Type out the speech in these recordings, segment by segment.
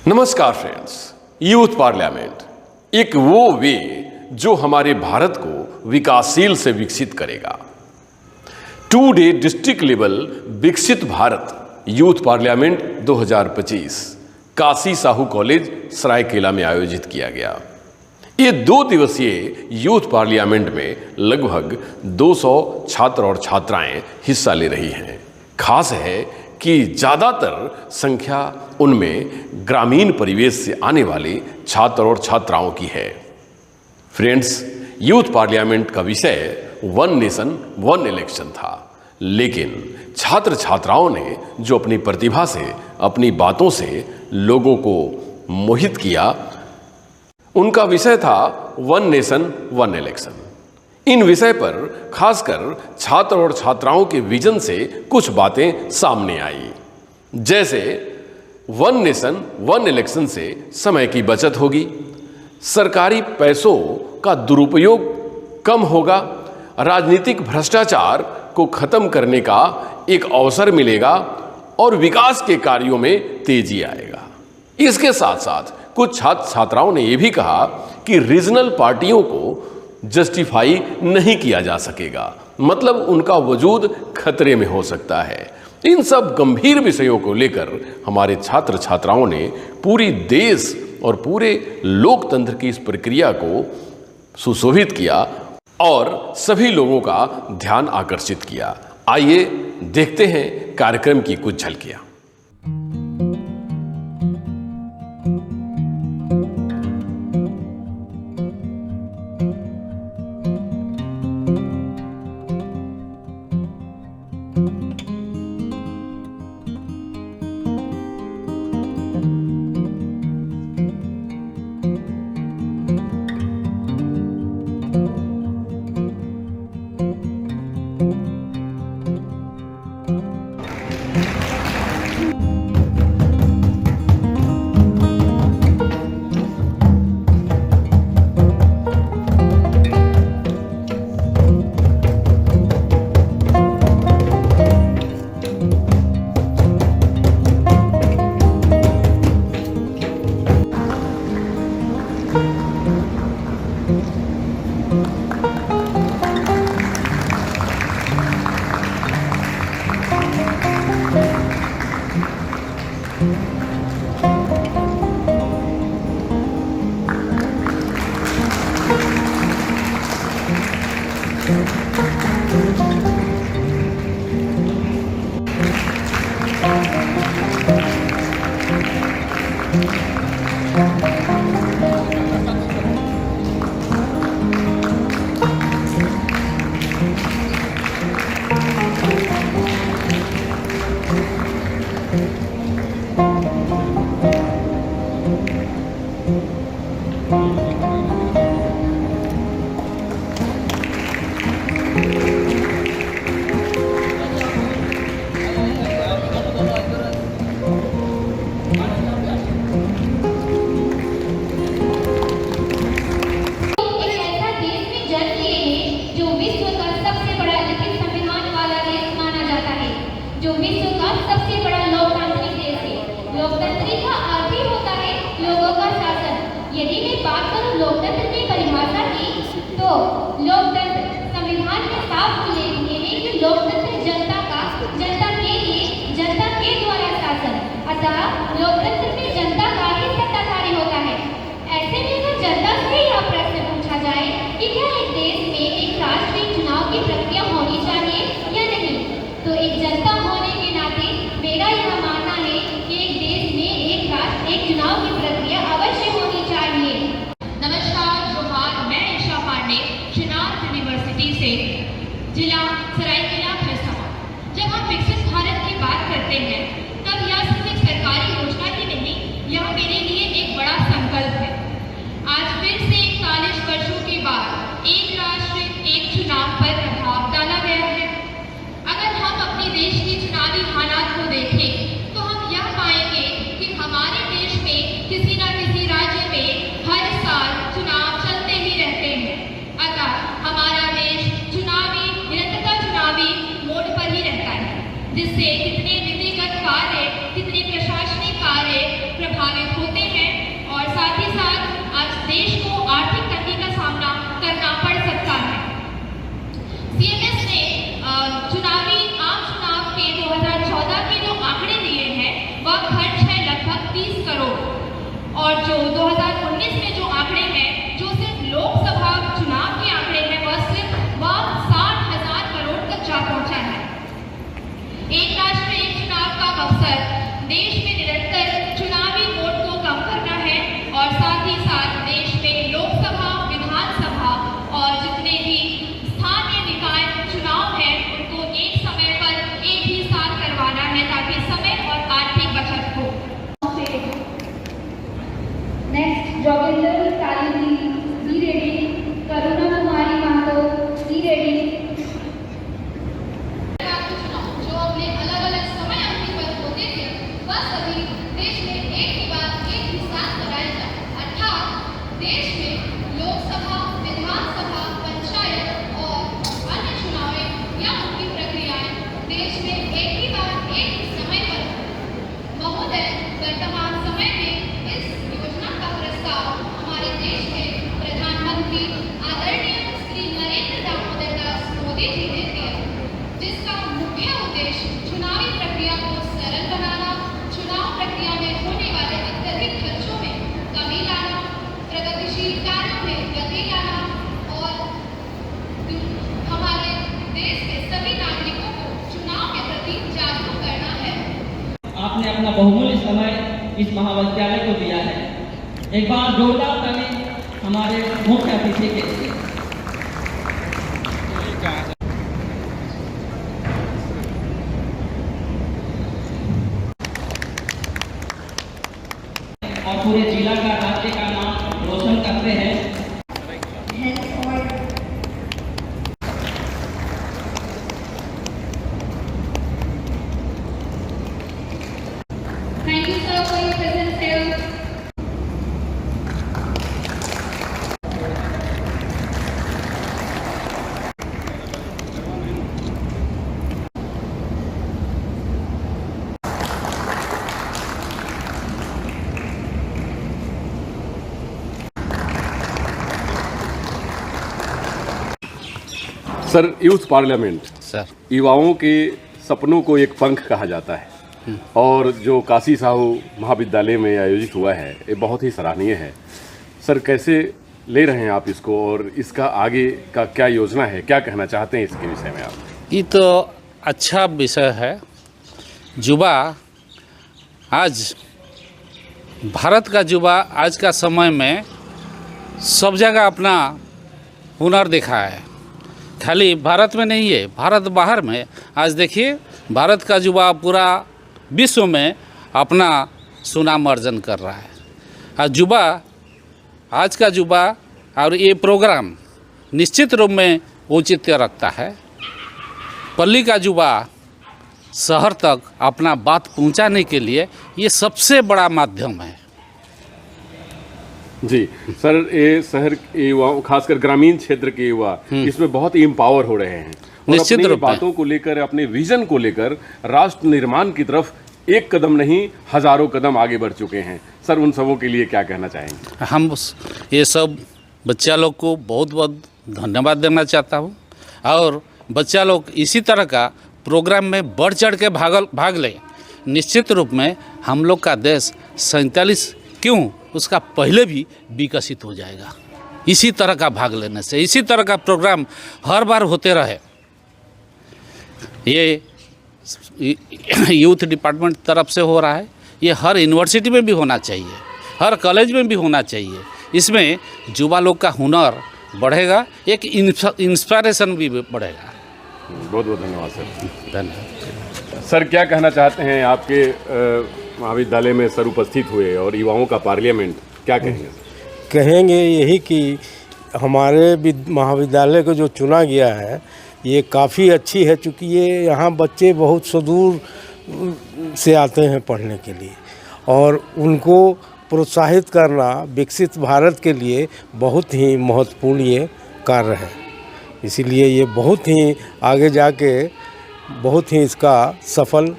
नमस्कार friends, youth parliament एक वो वे जो हमारे भारत को विकासशील से विकसित करेगा। 2 डे डिस्ट्रिक्ट लेवल विकसित Bharat youth parliament 2025 Kashi Sahu college Saraikela में आयोजित किया गया। ये 2 दिवसीय यूथ पार्लियामेंट में लगभग 200 छात्र और छात्राएं हिस्सा ले रही हैं। खास है कि ज़्यादातर संख्या उनमें ग्रामीण परिवेश से आने वाले छात्र और छात्राओं की है। फ्रेंड्स, यूथ पार्लियामेंट का विषय 1 नेशन 1 इलेक्शन था, लेकिन छात्र छात्राओं ने जो अपनी प्रतिभा से, अपनी बातों से लोगों को मोहित किया, उनका विषय था 1 नेशन 1 इलेक्शन। इन विषय पर खासकर छात्र और छात्राओं के विजन से कुछ बातें सामने आई, जैसे 1 नेशन 1 इलेक्शन से समय की बचत होगी, सरकारी पैसों का दुरुपयोग कम होगा, राजनीतिक भ्रष्टाचार को खत्म करने का एक अवसर मिलेगा और विकास के कार्यों में तेजी आएगा। इसके साथ साथ कुछ छात्र छात्राओं ने यह भी कहा कि रीजनल पार्टियों को जस्टिफाई नहीं किया जा सकेगा, मतलब उनका वजूद खतरे में हो सकता है। इन सब गंभीर विषयों को लेकर हमारे छात्र छात्राओं ने पूरी देश और पूरे लोकतंत्र की इस प्रक्रिया को सुशोभित किया और सभी लोगों का ध्यान आकर्षित किया। आइए देखते हैं कार्यक्रम की कुछ झलकियां। जिला सरायकेला खरसावां। जब हम विकसित भारत की बात करते हैं तब यह सिर्फ एक सरकारी योजना ही नहीं, यह मेरे लिए एक बड़ा संकल्प है। आज फिर से 41 वर्षों के बाद एक राष्ट्र एक चुनाव पर प्रभाव डाला गया है। अगर हम अपने देश के चुनावी हालात को देखें तो हम यह पाएंगे कि हमारे देश में किसी न किसी राज्य में हर साल चुनाव चलते ही रहते हैं। अतः हमारा देश निरंतरता चुनावी मोड पर ही रहता है, जिससे कितने नीतिगत कार्य, कितने प्रशासनिक कार्य प्रभावित होते अपना बहुमूल्य समय इस महाविद्यालय को दिया है। एक बार जोरदार ताली हमारे मुख्य अतिथि के लिए। और पूरे जिला का, राज्य का नाम रोशन करते हैं। Thank you, sir, for your presence here. Sir, youth parliament sir युवाओं के सपनों को एक पंख कहा जाता है और जो काशी साहू महाविद्यालय में आयोजित हुआ है ये बहुत ही सराहनीय है। सर, कैसे ले रहे हैं आप इसको और इसका आगे का क्या योजना है, क्या कहना चाहते हैं इसके विषय में आप? ये तो अच्छा विषय है। युवा आज भारत का युवा आज का समय में सब जगह अपना हुनर दिखा है। खाली भारत में नहीं है, भारत बाहर में आज देखिए भारत का युवा पूरा विश्व में अपना सुनाम अर्जन कर रहा है। आज युवा, आज का युवा और ये प्रोग्राम निश्चित रूप में औचित्य रखता है। पल्ली का युवा शहर तक अपना बात पहुंचाने के लिए ये सबसे बड़ा माध्यम है। जी सर, ये शहर के युवाओं, खासकर ग्रामीण क्षेत्र के युवा इसमें बहुत ही एम्पावर हो रहे हैं और निश्चित अपनी रूप में बातों को लेकर, अपने विजन को लेकर राष्ट्र निर्माण की तरफ एक कदम नहीं हजारों कदम आगे बढ़ चुके हैं। सर, उन सबों के लिए क्या कहना चाहेंगे? हम ये सब बच्चा लोग को बहुत बहुत धन्यवाद देना चाहता हूँ और बच्चा लोग इसी तरह का प्रोग्राम में बढ़ चढ़ के भाग लें। निश्चित रूप में हम लोग का देश 47 क्यों उसका पहले भी विकसित हो जाएगा। इसी तरह का भाग लेने से, इसी तरह का प्रोग्राम हर बार होते रहे। ये यूथ डिपार्टमेंट तरफ से हो रहा है, ये हर यूनिवर्सिटी में भी होना चाहिए, हर कॉलेज में भी होना चाहिए। इसमें युवा लोग का हुनर बढ़ेगा, एक इंस्पिरेशन भी बढ़ेगा। बहुत बहुत धन्यवाद सर। धन्यवाद सर, क्या कहना चाहते हैं? आपके महाविद्यालय में सर उपस्थित हुए और युवाओं का पार्लियामेंट, क्या कहेंगे? कहेंगे यही कि हमारे महाविद्यालय को जो चुना गया है ये काफ़ी अच्छी है, चूँकि ये यहाँ बच्चे बहुत सुदूर से आते हैं पढ़ने के लिए और उनको प्रोत्साहित करना विकसित भारत के लिए बहुत ही महत्वपूर्ण ये कार्य है। इसीलिए ये बहुत ही आगे जाके बहुत ही इसका सफल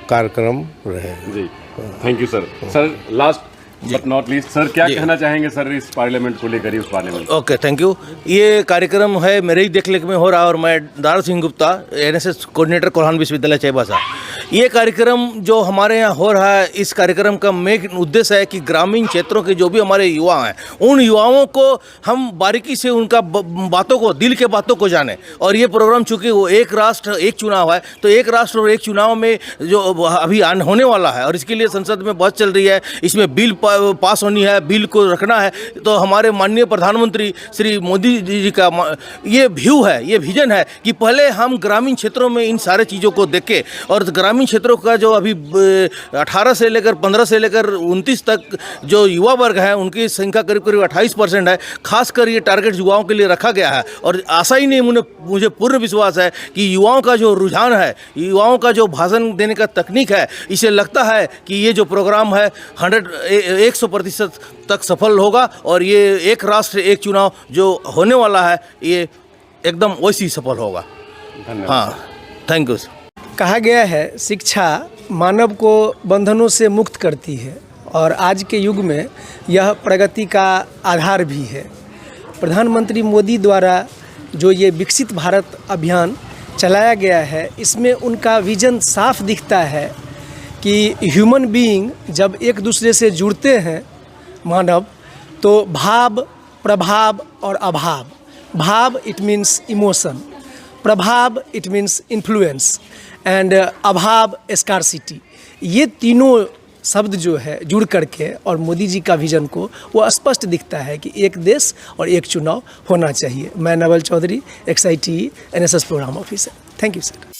कार्यक्रम रहे। जी, thank you sir. Sir, last but not least, sir क्या कहना चाहेंगे सर इस पार्लियामेंट को लेकर, इस पार्लियामेंट? Okay, thank you. ये कार्यक्रम है मेरे ही देखरेख में हो रहा है और मैं दारा सिंह गुप्ता, एनएसएस कोऑर्डिनेटर कोल्हान विश्वविद्यालय चाईबासा। ये कार्यक्रम जो हमारे यहाँ हो रहा है, इस कार्यक्रम का मेन उद्देश्य है कि ग्रामीण क्षेत्रों के जो भी हमारे युवा हैं उन युवाओं को हम बारीकी से उनका बातों को, दिल के बातों को जाने। और ये प्रोग्राम चूँकि वो एक राष्ट्र एक चुनाव है, तो एक राष्ट्र और एक चुनाव में जो अभी होने वाला है और इसके लिए संसद में बहस चल रही है, इसमें बिल पास होनी है, बिल को रखना है। तो हमारे माननीय प्रधानमंत्री श्री मोदी जी का ये व्यू है, ये विजन है कि पहले हम ग्रामीण क्षेत्रों में इन सारे चीज़ों को देखें और ग्रामीण क्षेत्रों का जो अभी 18 से लेकर 15 से लेकर 29 तक जो युवा वर्ग है उनकी संख्या करीब करीब 28% है। खासकर ये टारगेट युवाओं के लिए रखा गया है और आशा ही नहीं, मुझे पूर्ण विश्वास है कि युवाओं का जो रुझान है, युवाओं का जो भाषण देने का तकनीक है, इसे लगता है कि ये जो प्रोग्राम है 100% तक सफल होगा और ये एक राष्ट्र एक चुनाव जो होने वाला है ये एकदम वैसी सफल होगा। हाँ, थैंक यू। कहा गया है शिक्षा मानव को बंधनों से मुक्त करती है और आज के युग में यह प्रगति का आधार भी है। प्रधानमंत्री मोदी द्वारा जो ये विकसित भारत अभियान चलाया गया है, इसमें उनका विजन साफ दिखता है कि ह्यूमन बीइंग जब एक दूसरे से जुड़ते हैं मानव, तो भाव, प्रभाव और अभाव। भाव इट मीन्स इमोशन, प्रभाव इट मीन्स इन्फ्लुएंस एंड अभाव स्कार्सिटी। ये तीनों शब्द जो है जुड़ करके और मोदी जी का विजन को वो स्पष्ट दिखता है कि एक देश और एक चुनाव होना चाहिए। मैं Naval Chaudhary, XITE NSS program officer. Thank you sir.